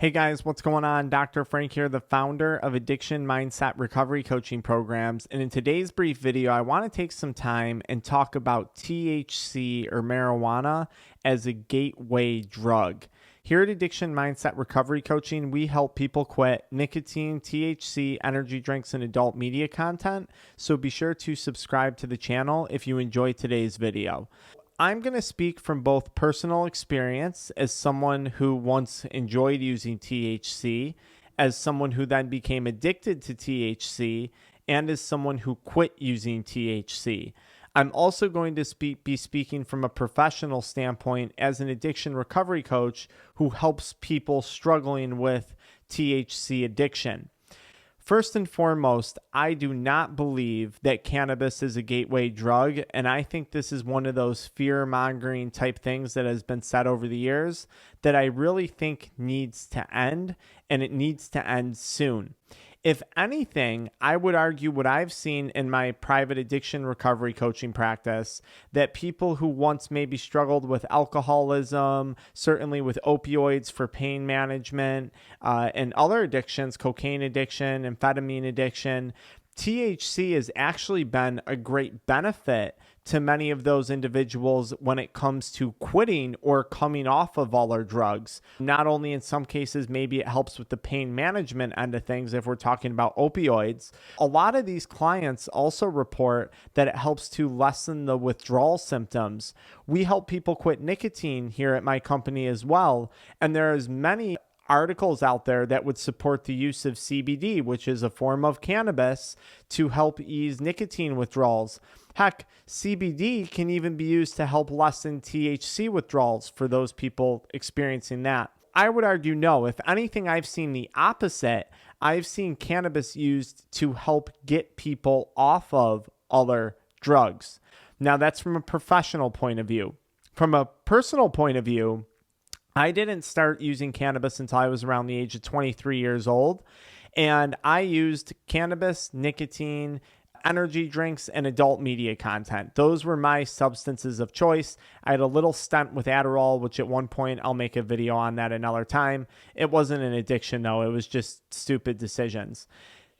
Hey guys, what's going on? Dr. Frank here, the founder of AddictionMindset recovery coaching programs. And in today's brief video, I want to take some time and talk about THC or marijuana as a gateway drug. Here at Addiction Mindset Recovery Coaching, we help people quit nicotine, THC, energy drinks, and adult media content. So be sure to subscribe to the channel if you enjoy today's video. I'm going to speak from both personal experience as someone who once enjoyed using THC, as someone who then became addicted to THC, and as someone who quit using THC. I'm also going to be speaking from a professional standpoint as an addiction recovery coach who helps people struggling with THC addiction. First and foremost, I do not believe that cannabis is a gateway drug, and I think this is one of those fear-mongering type things that has been said over the years that I really think needs to end, and it needs to end soon. If anything, I would argue what I've seen in my private addiction recovery coaching practice, that people who once maybe struggled with alcoholism, certainly with opioids for pain management, and other addictions, cocaine addiction, amphetamine addiction, THC has actually been a great benefit to many of those individuals when it comes to quitting or coming off of all our drugs. Not only in some cases, maybe it helps with the pain management end of things if we're talking about opioids. A lot of these clients also report that it helps to lessen the withdrawal symptoms. We help people quit nicotine here at my company as well, and there is many articles out there that would support the use of CBD, which is a form of cannabis, to help ease nicotine withdrawals. Heck, CBD can even be used to help lessen THC withdrawals for those people experiencing that. I would argue no. If anything, I've seen the opposite. I've seen cannabis used to help get people off of other drugs. Now, that's from a professional point of view. From a personal point of view, I didn't start using cannabis until I was around the age of 23 years old, and I used cannabis, nicotine, energy drinks, and adult media content. Those were my substances of choice. I had a little stint with Adderall, which at one point I'll make a video on that another time. It wasn't an addiction though, it was just stupid decisions.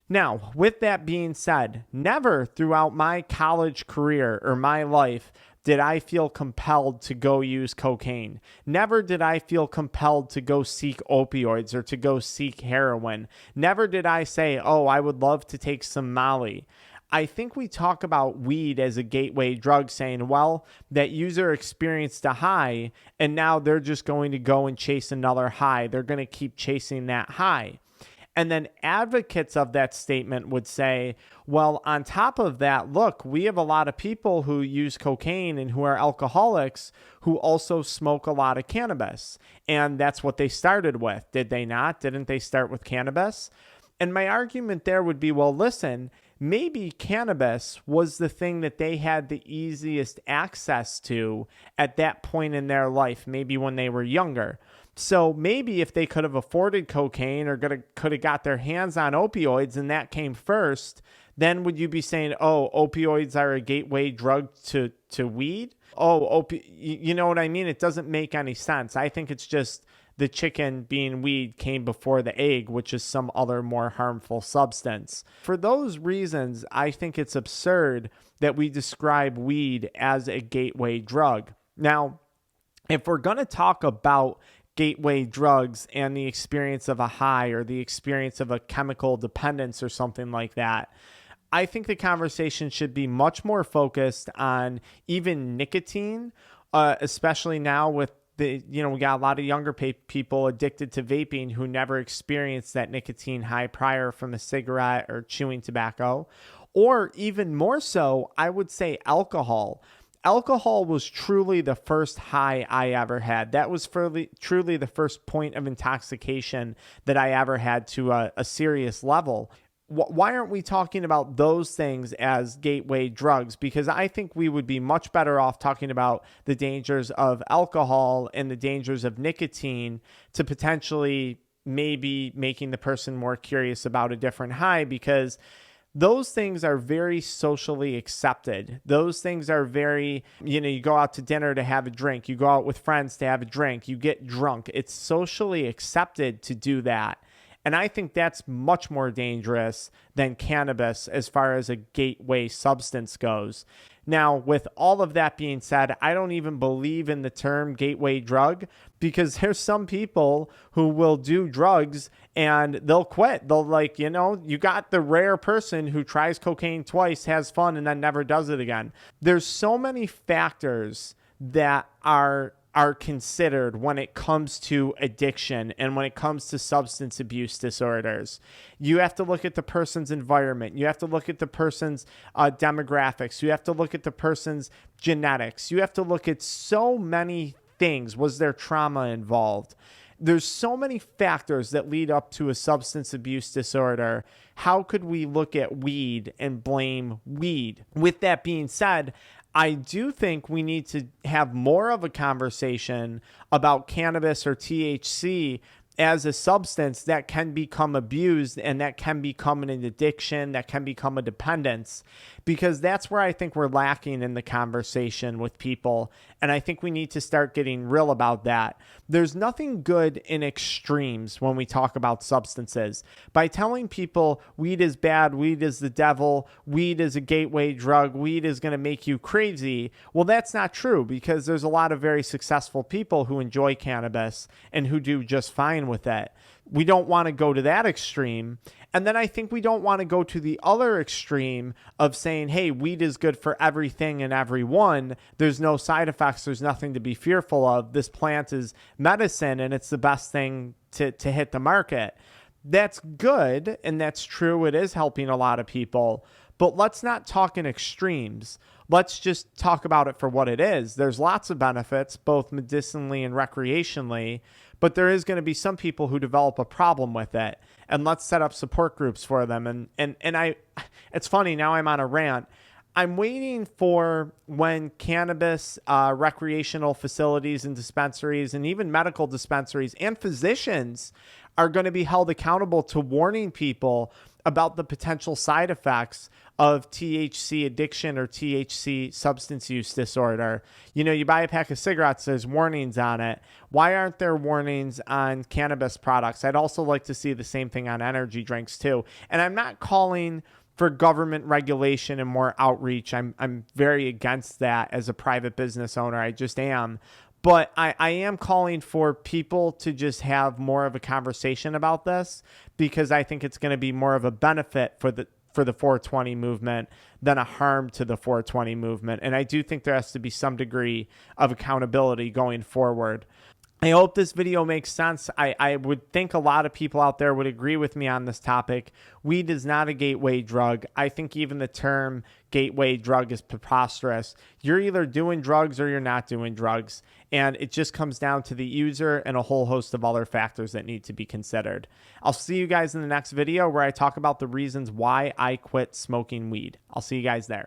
Now, with that being said, never throughout my college career or my life did I feel compelled to go use cocaine. Never did I feel compelled to go seek opioids or to go seek heroin. Never did I say, oh, I would love to take some Molly. I think we talk about weed as a gateway drug, saying, well, that user experienced a high and now they're just going to go and chase another high. They're going to keep chasing that high. And then advocates of that statement would say, well, on top of that, look, we have a lot of people who use cocaine and who are alcoholics who also smoke a lot of cannabis. And that's what they started with. Did they not? Didn't they start with cannabis? And my argument there would be, well, listen, maybe cannabis was the thing that they had the easiest access to at that point in their life, maybe when they were younger. So maybe if they could have afforded cocaine or could have got their hands on opioids and that came first, then would you be saying, oh, opioids are a gateway drug to weed? Oh, you know what I mean? It doesn't make any sense. I think it's just the chicken being weed came before the egg, which is some other more harmful substance. For those reasons, I think it's absurd that we describe weed as a gateway drug. Now, if we're going to talk about gateway drugs and the experience of a high or the experience of a chemical dependence or something like that, I think the conversation should be much more focused on even nicotine, especially now with we got a lot of younger people addicted to vaping who never experienced that nicotine high prior from a cigarette or chewing tobacco, or even more so, I would say alcohol. Alcohol was truly the first high I ever had. That was truly the first point of intoxication that I ever had to a serious level. Why aren't we talking about those things as gateway drugs? Because I think we would be much better off talking about the dangers of alcohol and the dangers of nicotine to potentially maybe making the person more curious about a different high, because those things are very socially accepted. Those things are very, you go out to dinner to have a drink, you go out with friends to have a drink, you get drunk. It's socially accepted to do that. And I think that's much more dangerous than cannabis as far as a gateway substance goes. Now, with all of that being said, I don't even believe in the term gateway drug, because there's some people who will do drugs and they'll quit. They'll you got the rare person who tries cocaine twice, has fun, and then never does it again. There's so many factors that are considered when it comes to addiction and when it comes to substance abuse disorders. You have to look at the person's environment. You have to look at the person's demographics. You have to look at the person's genetics. You have to look at so many things. Was there trauma involved? There's so many factors that lead up to a substance abuse disorder. How could we look at weed and blame weed? With that being said, I do think we need to have more of a conversation about cannabis or THC as a substance that can become abused and that can become an addiction, that can become a dependence, because that's where I think we're lacking in the conversation with people. And I think we need to start getting real about that. There's nothing good in extremes when we talk about substances. By telling people weed is bad, weed is the devil, weed is a gateway drug, weed is going to make you crazy, well, that's not true, because there's a lot of very successful people who enjoy cannabis and who do just fine with it. We don't want to go to that extreme. And then I think we don't want to go to the other extreme of saying, hey, weed is good for everything and everyone. There's no side effects. There's nothing to be fearful of. This plant is medicine and it's the best thing to hit the market. That's good and that's true. It is helping a lot of people. But let's not talk in extremes. Let's just talk about it for what it is. There's lots of benefits, both medicinally and recreationally, but there is going to be some people who develop a problem with it. And let's set up support groups for them. It's funny, now I'm on a rant. I'm waiting for when cannabis recreational facilities and dispensaries and even medical dispensaries and physicians are going to be held accountable to warning people about the potential side effects of THC addiction or THC substance use disorder. You buy a pack of cigarettes, there's warnings on it. Why aren't there warnings on cannabis products? I'd also like to see the same thing on energy drinks too. And I'm not calling for government regulation and more outreach. I'm very against that as a private business owner. I just am. But I am calling for people to just have more of a conversation about this, because I think it's going to be more of a benefit for the 420 movement than a harm to the 420 movement. And I do think there has to be some degree of accountability going forward. I hope this video makes sense. I would think a lot of people out there would agree with me on this topic. Weed is not a gateway drug. I think even the term gateway drug is preposterous. You're either doing drugs or you're not doing drugs. And it just comes down to the user and a whole host of other factors that need to be considered. I'll see you guys in the next video where I talk about the reasons why I quit smoking weed. I'll see you guys there.